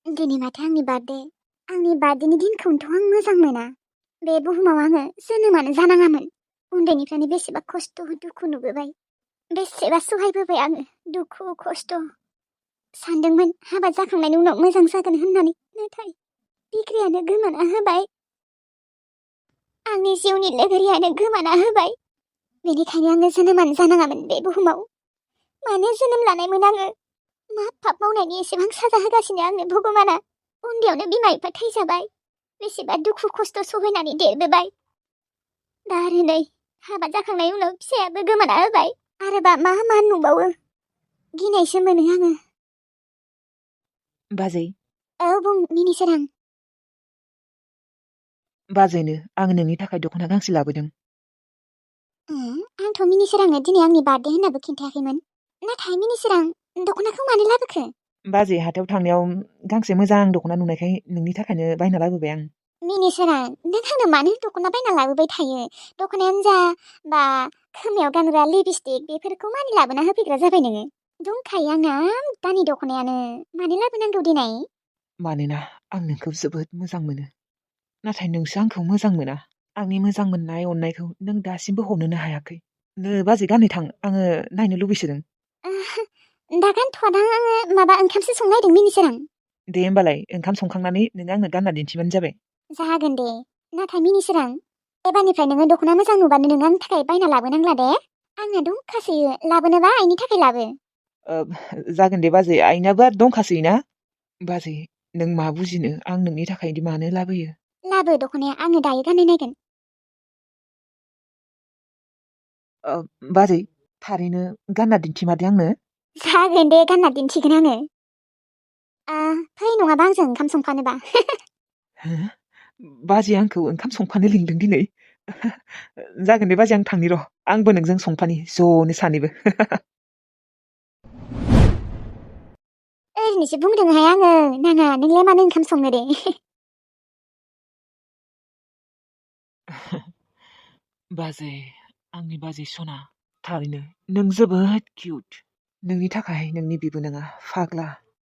दिनै माथो आंनि बार्थडेनि दिनखौनोथ' आं मोजां मोना। बे बुहुमाव आङो जोनोमानो जानाङामोन। उन्दैनिफ्रायनो बेसेबा खस्थ' दुखु नुबोबाय। बेसेबा सहायबोबाय आङो दुखु खस्थ'। सानदोंमोन हाबा जाखांनायनि उनाव मोजां जागोन होननानै, नाथाय बिग्रायानो गोमाना होबाय। आंनि जिउनि लोगोरियानो गोमाना होबाय। बेनिखायनो आङो जोनोमानो जानाङामोन बे बुहुमाव। मानो जोनोम लानायमोन आङो? मा पाप मावनायनि एसेबां साजा होगासिनो आंनो भगबाना? उन्दैयावनो बिमा बिफा थैजाबाय। बेसेबा दुखु खस्थ' सहायनानै देरबोबाय। दा आरो नै हाबा जाखांनायनि उनाव फिसायाबो गोमाना होबाय। आरोबा मा नुबावो? गिनायसो मोनो आङो। बाजै। औ बुं मिनिसोरां। बाजैनो आं नोंनि थाखाय दख'ना गांसे लाबोदों। आंथ' मिनिसोरांनो दिनै आंनि बार्थडे होननाबो खिन्थायाखैमोन। नाथाय मिनिसोरां, दख'नाखौ मानो लाबोखो? बाजै हाथायाव थांनायाव गांसे मोजां दख'ना नुनायखाय नोंनि थाखायनो बायना लाबोबाय आं। मिनिसोरां, नों आंनो मानो दख'ना बायना लाबोबाय थायो? दख'नायानो जा बा खोमायाव गानग्रा लिपस्टिक बेफोरखौ मानो लाबोना होफैग्रा जाबाय नोङो? दंखायो आंना दानि दख'नायानो, मानो लाबोनांगौ दिनै? मानोना आं नोंखौ जोबोद मोजां मोनो। नाथाय नोंसो आंखौ मोजां मोना। आंनि मोजां मोननाय अननायखौ नों दासिमबो हमनोनो हायाखै। नो बाजै गाननो थां, आङो नायनो लुबैसोदों। दा गानथ'वादां, आङो माबा ओंखामसो संनो नागिरदों मिनिसोरां। दे होमबालाय ओंखाम संखांनानै नों आंनो गानना दिन्थिबानो जाबाय। जागोन दे, नाथाय मिनिसोरां, एबारनिफ्राय नोङो दख'ना मोजां नुबानो नों आंनि थाखाय बायना लाबोनांला दे। आंना दंखासोयो, लाबोनोबा आइनि थाखाय लाबो। जागोन दे बाजै, आइनाबो आरो दंखासै ना। बाजै नों मा बुजिनो, आं नोंनि थाखाय मानो लाबोयो? लाबो दख'नाया, आङो दायो गाननाय नायगोन। बाजै थारैनो गानना दिन्थिमारदे आंनो। जागोन दे, गानना दिन्थिगोन आङो। फै नङाबा आंजों ओंखाम संफानोबा। बाजै आंखौ ओंखाम संफानो लिंदों दिनै। जागोन दे बाजै, आं थांनि र', आंबो नोंजों संफानि ज'नो सानैबो। ओरैनोसो बुंदोंहाय आङो, नाङा नोंलाय मानो ओंखाम संनो दे। बाजै, आंनि बाजै सना, थारैनो नों जोबोद किउट। नोंनि थाखाय नोंनि बिबोनाङा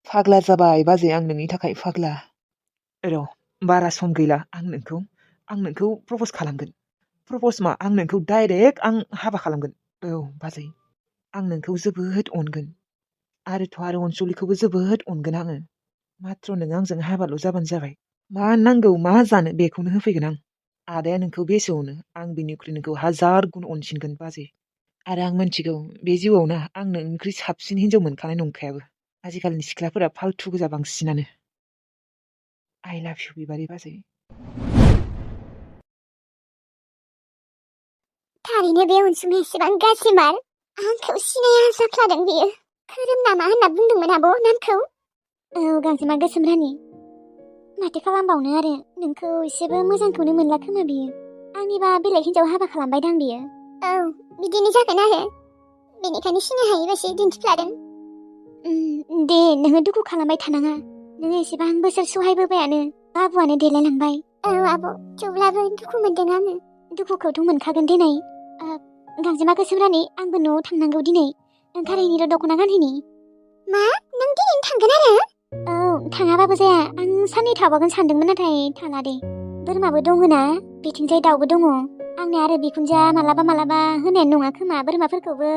फाग्ला जाबाय बाजै, आं नोंनि थाखाय फाग्ला। र' बारा सम गैला, आं नोंखौ प्रप'ज खालामगोन। प्रप'ज मा, आं नोंखौ डाइरेक्ट हाबा खालामगोन। औ बाजै, आं नोंखौ जोबोद अनगोन। आरो अनसुलिखौबो जोबोद अनगोन आङो। माथ्र' नों आंजों हाबाल' जाबानो जाबाय। मा नांगौ मा जानो बेखौनो होफैगोन आं। आदाया नोंखौ बेसेयावनो, आं बिनिख्रुइ नोंखौ 1000 गुन अनसिनगोन बाजै। आरो आं मिन्थिगौ बे जिउआव ना, आं नोंनिख्रुइ साबसिन हिनजाव मोनखानाय नंखायाबो। आजिखालिनि सिख्लाफोरा फाल्थु गोजा बांसिनानो। आइ लाभ इउ बिबारि बाजै। थारैनो बे अनसुलि एसेबां गाज्रिमार? आंखौ सिनाया जाफ्लादों बियो। खोरोम नामा होनना बुंदोंमोन आब' नामखौ? औ, गांजेमा गोसोम रानि। माथो खालामबावनो आरो, नोंखौ एसेबो मोजांखौनो मोनला खोमा बियो। आंनिबा बेलेग हिनजाव हाबा खालामबायदां बियो। औ, बिदिनो जागोन आरो। बेनिखायनो सिनाय हायै बायदि दिन्थिफ्लादों। दे नोङो दुखु खालामबाय थानाङा। नोङो एसेबां बोसोर सहायबोबायानो, बाबुआनो देलायलांबाय। औ आब', थेवब्लाबो दुखु मोनदों आङो। दुखुखौथ' मोनखागोन दिनै। गांजेमा गोसोम रानि, आंबो न'आव थांनांगौ दिनै। ओंखारहैनि र' दख'ना गानहैनि। मा? नों दिनैनो थांगोन आरो? औ, थाङाबाबो जाया। आं साननै थाबावगोन सानदोंमोन, नाथाय थाला दे। बोरमाबो दङना, बिथिंजाय दाउबो दङ। आंनो आरो बिखुनजोआ मालाबा होनायानो नङा खोमा, बोरमाफोरखौबो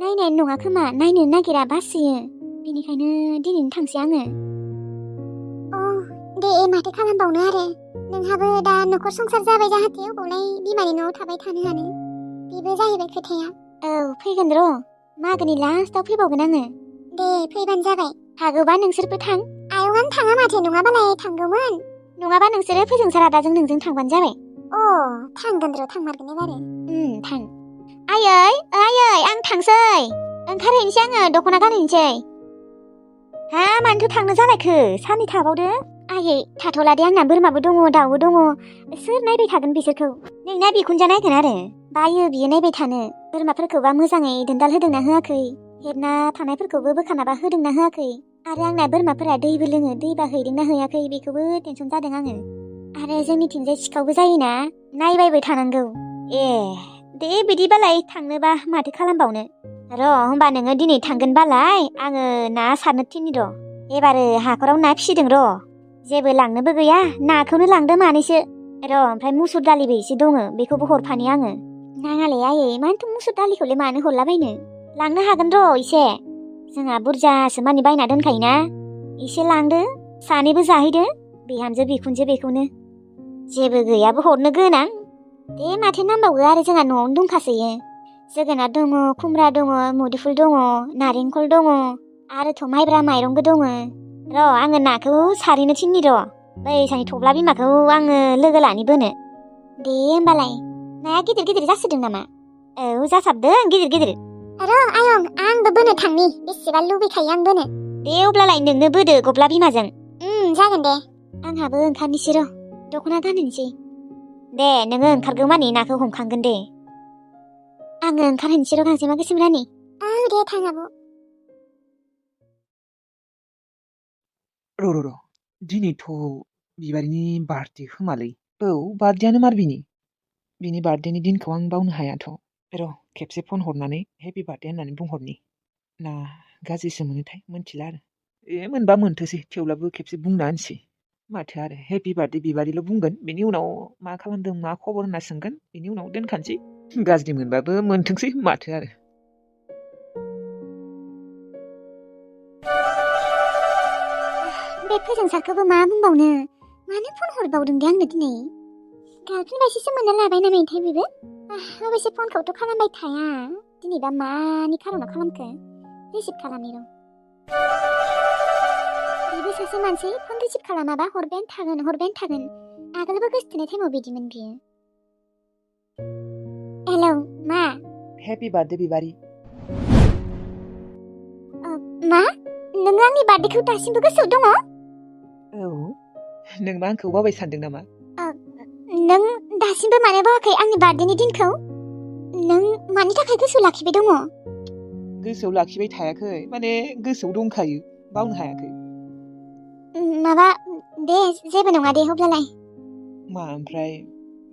नायनायानो नङा खोमा, नायनो नागिरा बासोयो। बेनिखायनो दिनैनो थांसै आङो। दे माथो खालामबावनो आरो। नोंहाबो दा न'खर संसार जाबाय जाहाथे, अबावलाय बिमानि न'आव थाबाय थानो हानो। बेबो जाहैबाय खोथाया। औ, फैगोन र'। मागोनि लास्टाव फैबावगोन आङो। दे फैबानो जाबाय। हागौबा नोंसोरबो थां। आयं आं थाङा माथो, नङाबालाय थांगौमोन। नङाबा नोंसोरो फोजोंसार आदाजों नोंजों थांबानो जाबाय। थांगोन र', थांमारगोन एबारो। थां। आयै आं थांसै। ओंखारहैनोसै आङो, दख'ना गानहैनोसै। हा, मानोथो थांनो जालायखो? साननै थाबावदो। आयै थाथ'ला दे, आंना बोरमाबो दङ, दाउबो दङ। सोर नायबाय थागोन बिसोरखौ? नोंना बिखुनजोआ नायगोन आरो। बायो बियो नायबाय थानो। बोरमाफोरखौबा मोजाङै दोनदाल होदोंना होआखै? हेबना थानायफोरखौबो बोखानाबा होदोंना होआखै? आरो आंना बोरमाफोरा दैबो लोङो, दैबा हैदोंना हैयाखै बेखौबो टेनसन जादों आङो। आरो जोंनिथिंजाय सिखावबो जायोना, नायबायबो थानांगौ। दे बिदिबालाय थांनोबा माथो खालामबावनो। र' होमबा नोङो दिनै थांगोनबालाय आङो ना सारनो थिननि र'। एबारो हाखराव ना फिसिदों र'। जेबो लांनोबो गैया, नाखौनो लांदो मानैसो। र' ओमफ्राय मुसुर दालिबो एसे दङ, बेखौबो हरफानि आङो। नाङालै आयै, मानोथो मुसुर दालिखौलाय मानो हरलाबायनो? लांनो हागोन र' एसे। जोंहा बुरजासो मानि बायना दोनखायोना। एसे लांदो, सानैबो जाहैदो, बिहामजो बिखुनजो बेखौनो। जेबो गैयाबो हरनो गोनां। दे माथो नांबावगौ आरो जोंहा न'आवनो दंखासोयो। जोगोनार दङ, खुमब्रा दङ, मुदुफुल दङ, नारेंखल दङ, आरोथ' माइब्रा माइरंबो दङ। र' आङो नाखौ सारहैनो थिननि र'। बै सानै थब्ला बिमाखौ आङो लोगो लानि बोनो। दे होमबालाय। नाया गिदिर गिदिर जासोदों नामा? औ जासाबदों गिदिर गिदिर। र' आयं, आंबो बोनो थांनि, बेसेबा लुबैखायो आं बोनो। दे अब्लालाय नोंनो बोदो गब्ला बिमाजों। जागोन दे। आंहाबो ओंखारनोसै र', दख'ना गानहैनोसै। दे नोङो ओंखारगौ मानि नाखौ हमखांगोन दे। आङो ओंखारहैनोसै र' गांजेमा गोसोम रानि। औ दे थां आब'। र' दिनैथ' बिबारिनि बार्थडे खोमालै। औ बार्थडेआनो मार बिनि बार्थडेनि दिनखौ आं बावनो हायाथ'। र' खेबसे फन हरनानै हेपि बार्थडे होननानै बुंहरनि। ना गाज्रिसो मोनोथाय मोनथिला आरो। मोनबा मोनथोसै, थेवब्लाबो खेबसे बुंना होनसै। माथो आरो हेपि बार्थडे बिबारिल' बुंगोन, बेनि उनाव मा खालामदों मा खबर होनना सोंगोन, बेनि उनाव दोनखानोसै। गाज्रि मोनबाबो मोनथोंसै माथो आरो। बे फोजोंसारखौबो मा बुंबावनो, मानो फन हरबावदों दे आंनो दिनै? गार्लफ्रेन्ड बायदिसो मोनना लाबाय नामाथाय बेबो? अबयसे फनखौथ' खालामबाय थाया। दिनैबा मानि खारनाव खालामखो? रिसिभ खालामनि र'। बेबो सासे मानसि, फन रिसिभ खालामाबा हरबायानो थागोन। आगोलबो गोसथोनाय टाइमाव बिदिमोन बियो। हेलौ, मा? हेपि बार्थडे बिबारि। मा? नोङो आंनि बार्थडेखौ दासिमबो गोसोआव दङ? औ, नोंबा आंखौ बावबाय सानदों नामा? नों दासिमबो मानो बावाखै आंनि बार्थडेनि दिनखौ? नों मानि थाखाय गोसोआव लाखिबाय दङ? गोसोआव लाखिबाय थायाखै, माने गोसोआव दंखायो, बावनो हायाखै। माबा, दे जेबो नङा दे अब्लालाय। मा ओमफ्राय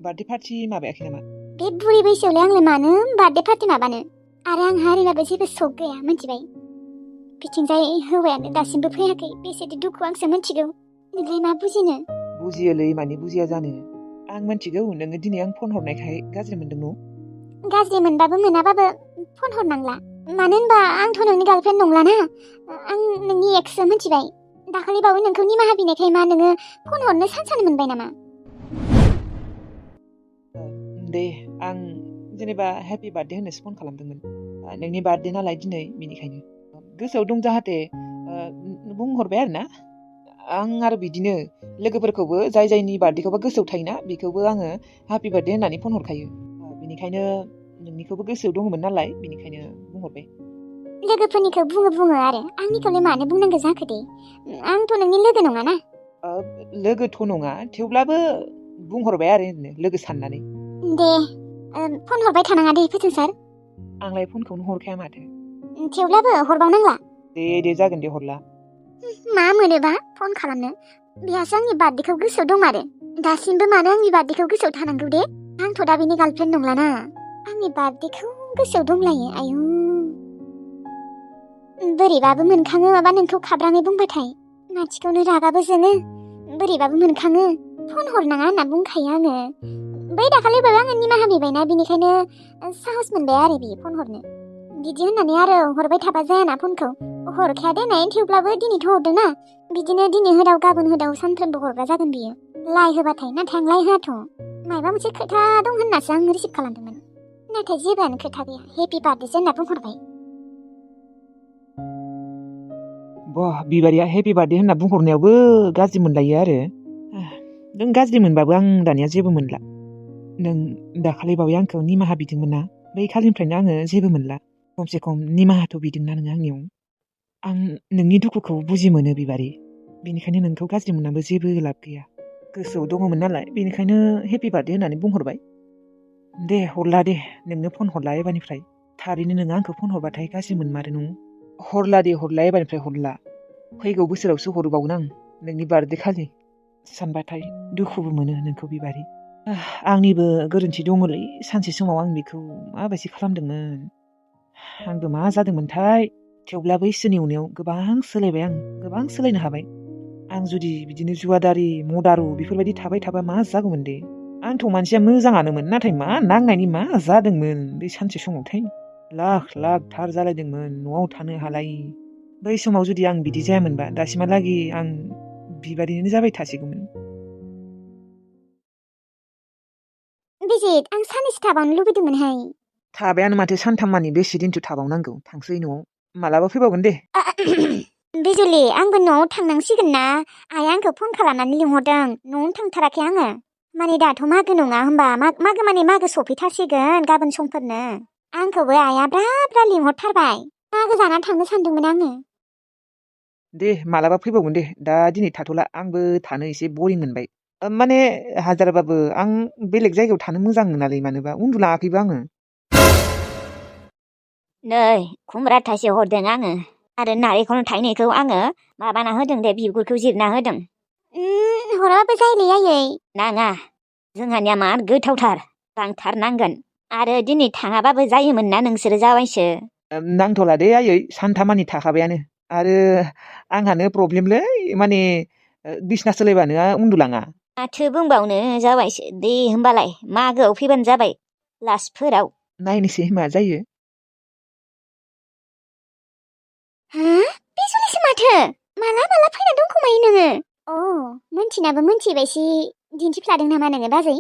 बार्थडे पार्टि माबायाखै नामा? बे बुरि बैसोआवलाय आंलाय मानो बार्थडे पार्टि माबानो? आरो आंहा ओरैबाबो जेबो सक गैया, मिथिबाय? बिथिंजाय हौवायानो दासिमबो फैयाखै, बेसेदि दुखु आंसो मिथिगौ। नोंलाय मा बुजिनो? बुजियोलै, मानि बुजिया जानो। आं मिथिगौ नोङो दिनै आं फन हरनायखाय गाज्रि मोनदों न'? गाज्रि मोनबाबो मोनाबाबो फन हरनांला। मानो होनबा आंथ' नोंनि गार्लफ्रेन्ड नंलाना, आं नोंनि एक्ससो, मिथिबाय? दाखालि बावै नोंखौ निमाहा बिनायखाय मा नोङो फन हरनो सानसानो मोनबाय नामा? दे, आं जेनेबा हेपि बार्थडे होननोसो फन खालामदोंमोन। नोंनि बार्थडे नालाय दिनै, बेनिखायनो गोसोआव दं जाहाथे बुंहरबाय आरो ना। आं आरो बिदिनो लोगोफोरखौबो जायनि बार्थडेखौबा गोसोआव थायोना, बेखौबो आङो हेपि बार्थडे होननानै फन हरखायो। बेनिखायनो नोंनिखौबो गोसोआव दङमोन नालाय, बेनिखायनो बुंहरबाय। लोगोफोरनिखौ बुङो आरो आंनिखौलाय मानो बुंनांगौ जाखो दे? आंथ' नोंनि लोगो नङाना। लोगोथ' नङा, थेवब्लाबो बुंहरबाय आरो ओरैनो लोगो साननानै। दे, फन हरबाय थानाङा दे फोजोंसार। आंलाय फनखौनो हरखाया माथो। थेवब्लाबो हरबावनांला। दे जागोन दे, हरला। मा मोनोबा फन खालामनो? बेहासो आंनि बार्थडेखौ गोसोआव दंमारो। दासिमबो मानो आंनि बार्थडेखौ गोसोआव थानांगौ दे? आंथ' दा बेनि गार्लफ्रेन्ड नंलाना। आंनि बार्थडेखौ गोसोआव दंलायो, आयु। बोरैबाबो मोनखाङो माबा नोंखौ खाब्राङै बुंबाथाय। मानसिखौनो रागाबो जोङो, बोरैबाबो मोनखाङो। फन हरनाङा होनना बुंखायो आङो। बै दाखालिबाबो आङो निमाहा बिबायना, बिनिखायनो साहस मोनबाय आरो बियो फन हरनो। बिदि होननानै आरो हरबाय थाबा जायाना फनखौ। हरखाया देनाय, थेवब्लाबो दिनैथ' हरदोंना। बिदिनो दिनै होदाव गाबोन होदाव सानफ्रोमबो हरग्रा जागोन बियो। लाइ होबाथाय, नाथाय आं लाइ होआथ'। माबा मोनसे खोथा दं होननासो आं रिसिभ खालामदोंमोन। नाथाय जेबोआनो खोथा गैया, हेपि बार्थडेसो होनना बुंहरबाय। बिबारिया हेपि बार्थडे होनना बुंहरनायावबो गाज्रि मोनलायो आरो। नों गाज्रि मोनबाबो आं दानिया जेबो मोनला। नों दाखालि बावै आंखौ निमाहा बिदोंमोन ना, बै खालिनिफ्रायनो आङो जेबो मोनला। खमसे खम निमाहाथ' बिदोंना नोङो आंनियाव। आं नोंनि दुखुखौ बुजि मोनो बिबारि, बेनिखायनो नोंखौ गाज्रि मोननाबो जेबो लाब गैया। गोसोआव दङमोन नालाय, बेनिखायनो हेपि बार्थडे होननानै बुंहरबाय। दे हरला दे, नोंनो फन हरला एबारनिफ्राय। थारैनो नोङो आंखौ फन हरबाथाय गाज्रि मोनमारो नङो। हरला दे, हरला एबारनिफ्राय हरला। फैगौ बोसोरावसो हरबावगोन आं, नोंनि बार्थडे खालि। सानबाथाय दुखुबो मोनो नोंखौ बिबारि। आंनिबो गोरोन्थि दङलै, सानसे समाव आं बेखौ माबायदि खालामदोंमोन। आंबो मा जादोंमोनथाय। थेवब्लाबो इसोरनि अननायाव गोबां सोलायबाय आं, गोबां सोलायनो हाबाय। आं जुदि बिदिनो जुवादारि मदारु बेफोरबायदि थाबाय थाबा मा जागौमोन दे? आंथ' मानसिया मोजाङानोमोन, नाथाय मा नांनायनि मा जादोंमोन बे सानसे समावथाय? लाख लाख थार जालायदोंमोन, न'आव थानो हालायि। बै समाव जुदि आं बिदि जायामोनबा दासिमहालागै आं बिबादिनो जाबाय थासिगौमोन। बिजित, आं साननैसो थाबावनो लुबैदोंमोनहाय। थाबायानो माथो सानथाममानि बेसे दिनथो थाबावनांगौ? थांसै न'आव। मालाबा फैबावगोन दे। बिजुलि, आंबो न'आव थांनांसिगोन ना। आइया आंखौ फन खालामनानै लिंहरदों। न'आवनो थांथाराखै आङो। माने दाथ' मागो नङा होमबा? मागो माने मागो सफैथारसिगोन गाबोन समफोरनो। आंखौबो आइया ब्रा ब्रा लिंहरथारबाय। मागो जाना थांनो सानदोंमोन आङो। दे मालाबा फैबावगोन दे। दा दिनै थाथ'ला, आंबो थानो एसे बरिं मोनबाय। माने हाजारबाबो आं बेलेग जायगायाव थानो मोजां मोनालै, मानोबा उन्दुलाङाखैबो आङो। नै खुमब्रा थाइसे हरदों आङो आरो नारेंखल थाइनैखौ आङो माबाना होदों दे, बिगुरखौ जिरना होदों। हराबाबो जायोलै आयै। नाङा, जोंहानिया मार गोथावथार, लांथारनांगोन। आरो दिनै थाङाबाबो जायोमोन ना नोंसोरो जावायसो। नांथ'ला दे आयै, सानथामानि थाखाबायानो। आरो आंहानो प्रब्लेमलै, माने बिसना सोलायबानो उन्दुलाङा। माथो बुंबावनो जावायसो। दे होमबालाय मागोआव फैबानो जाबाय, लास्टफोराव। नायनोसै मा जायो। बिजुलिसो माथो। माला माला फैना दंखोमायो नोङो? मोनथिनाबो मोनथिबायसि दिन्थिफ्लादों नामा नोङो बाजै?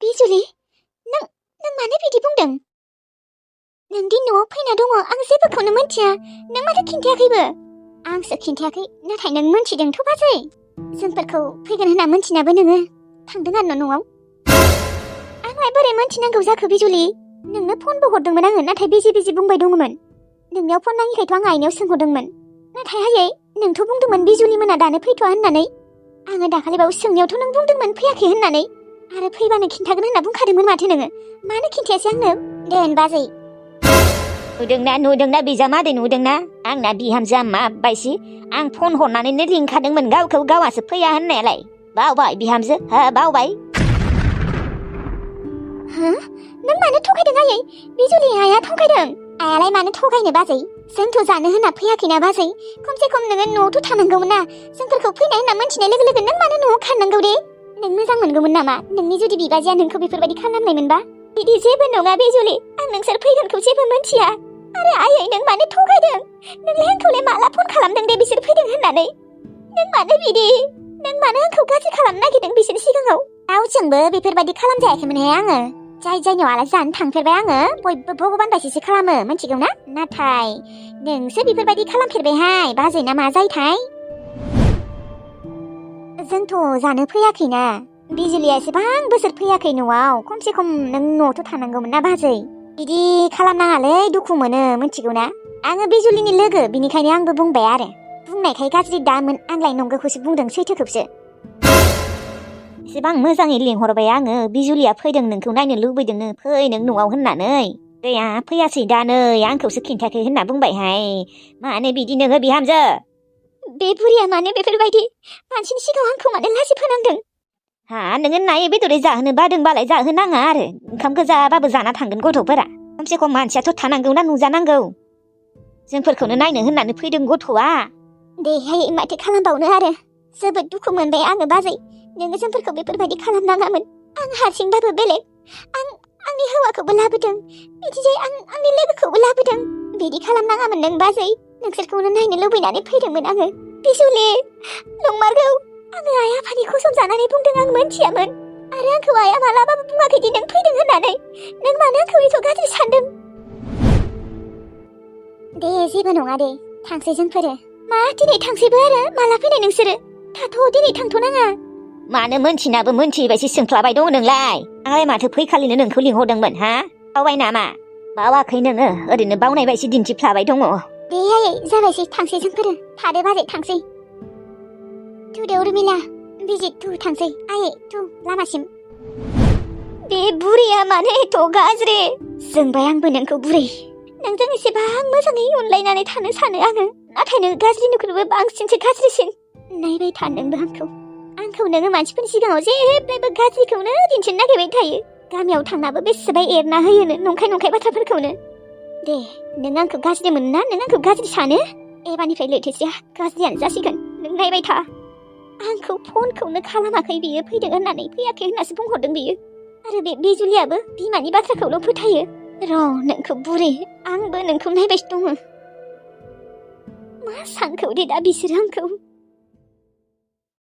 बिजुलि, नों मानो बिदि बुंदों? नों दि न'आव फैना दङ, आं जेबोखौनो मोनथिया। नों माथो खिन्थायाखैबो? आंसो खिन्थायाखै, नाथाय नों मोनथिदोंथ' बाजै। जोंफोरखौ फैगोन होनना मोनथिनाबो नोङो थांदों आरो न'आव। आंलाय बोरै मोनथिनांगौ जाखो बिजुलि? नोंनो फनबो हरदोंमोन आङो, नाथाय बिजि बुंबाय दङमोन। नोंनियाव फन नाङिखायथ' आं आइनियाव सोंहरदोंमोन। नाथाय आयै, नोंथ' बुंदोंमोन बिजुलि मोना दानो फैथ'आ होननानै। आङो दाखालिबावै सोंनायावथ' नों बुंदोंमोन फैयाखै होननानै। आरो फैबानो खिन्थागोन होनना बुंखादोंमोन माथो नोङो। मानो खिन्थायासै आंनो? देन बाजै। नुदोंना बिजामादै, नुदोंना? आंना बिहामजोआ माबायसि। आं फन हरनानैनो लिंखादोंमोन गावखौ, गावासो फैया होननायालाय। बावबाय बिहामजो, बावबाय? नों मानो थगायदों आयै? बिजुलि, आइया थगायदों। आइयालाय मानो थगायनो बाजै? जोंथ' जानो होनना फैयाखैना बाजै। खमसे खम नोङो न'आवथ' थानांगौमोन ना। जोंफोरखौ फैनाय होनना मोनथिनाय लोगो लोगो नों मानो न'आव खारनांगौ दे? नों मोजां मोनगौमोन नामा नोंनि जुदि बिबाजैया नोंखौ बेफोरबायदि खालामनायमोनबा? बिदि जेबो नङा बिजुलि, आं नोंसोर फैगोनखौ जेबो मोनथिया। आरो आयै, नों मानो थगायदों? नोंलाय आंखौलाय माला फन खालामदों दे बिसोर फैदों होननानै? नों मानो बिदि? नों मानो आंखौ गाज्रि खालामनो नागिरदों बिसोरनि सिगाङाव? रावजोंबो बेफोरबायदि खालामजायाखैमोनहाय आङो। जायनियाव आलासि जानो थांफेरबाय आङो, बयबो भगबान बायदिसो खालामो, मिथिगौ ना? नाथाय नोंसो बेफोरबायदि खालामफेरबायहाय। बाजैना मा जायोथाय? जोंथ' जानो फैयाखैना। बिजुलिया एसेबां बोसोर फैयाखै न'आव। खमसे खम नों न'आवथ' थानांगौमोन ना बाजै। बिदि खालामनाङालै, दुखु मोनो, मिथिगौ ना? आङो बिजुलिनि लोगो, बिनिखायनो आंबो बुंबाय आरो। बुंनायखाय गाज्रि दामोन, आंलाय नंगौखौसो बुंदों, सैथोखौसो। एसेबां मोजाङै लिंहरबाय आङो, बिजुलिया फैदों नोंखौ नायनो लुबैदोंनो, फै नों न'आव होननानै। गैया, फैयासै दा नै आंखौसो खिन्थायाखै होनना बुंबायहाय। मानो बिदि नोङो बिहामजो? बे बुरिया मानो बेफोरबायदि? मानसिनि सिगाङाव आंखौ मानो लाजि फोनांदों? नोङो नायै बेदरै जाहोनो बादोंबालाय जाहोनाङा आरो। ओंखाम गोजाबाबो जाना थांगोन गथ'फोरा। खमसे खम मानसियाथ' थानांगौ ना, नुजानांगौ। जोंफोरखौनो नायनो होननानै फैदों गथ'आ। देहाय माथो खालामबावनो आरो। जोबोद दुखु मोनबाय आङो बाजै। नोङो जोंफोरखौ बेफोरबायदि खालामनाङामोन। आं हारसिंबाबो बेलेग। आंनि हौवाखौबो लाबोदों। बिदिजाय आंनि लोगोखौबो लाबोदों। बिदि खालामनाङामोन नों बाजै। नोंसोरखौनो नायनो लुबैनानै फैदोंमोन आङो। बिजुलि, नंमारगौ। आङो आइ आफानि कसम जानानै बुंदों, आं मोनथियामोन। आरो आंखौ आइया मालाबाबो बुङाखैदि नों फैदों होननानै। नों मानो आंखौ एथ' गाज्रि सानदों? दे जेबो नङा दे, थांसै जोंफोरो। मा दिनै थांसैबो आरो? माला फैनाय नोंसोरो? थाथ' दिनै थांथ'नाङा। मानो मोनथिनाबो मोनथिबायसि सोंख्लाबाय दङ नोंलाय? आंलाय माथो फैखालिनो नोंखौ लिंहरदोंमोन, बावबाय नामा? बावाखै नोङो, ओरैनो बावनाय बायदि दिन्थिफ्लाबाय दङ। दे आयै, जाबायसै, थांसै जोंफोरो। थादो बाजै, थांसै। थुदे उर्मिला, बिजित, थु थांसै। आयै, थु लामासिम। बे बुरिया मानो एथ' गाज्रि? जोंबाय आंबो नोंखौ बुरै। नोंजों एसेबां मोजाङै अनलायनानै थानो सानो आङो, नाथाय नों गाज्रिनिख्रुइबो बांसिनसो गाज्रिसिन। नायबाय था नोंबो आंखौ नोङो मानसिफोरनि सिगाङाव जेब्लायबो गाज्रिखौनो दिन्थिनो नागिरबाय थायो। गामियाव थांनाबो बेसेबा एरना होयोनो नंखाय बाथ्राफोरखौनो। दे, नों आंखौ गाज्रि मोनो ना? नों आंखौ गाज्रि सानो? एबारनिफ्राय लैथोसेया गाज्रियानो जासिगोन नों नायबाय था आंखौ फनखौनो खालामाखै बियो फैदों होननानै फैयाखै होननासो बुंहरदों बियो आरो बे बिजुलियाबो बिमानि बाथ्राखौल' फोथायो र' नोंखौ बुरै आंबो नोंखौ नायबाय दङ मा सानखौ दे दा बिसोरो आंखौ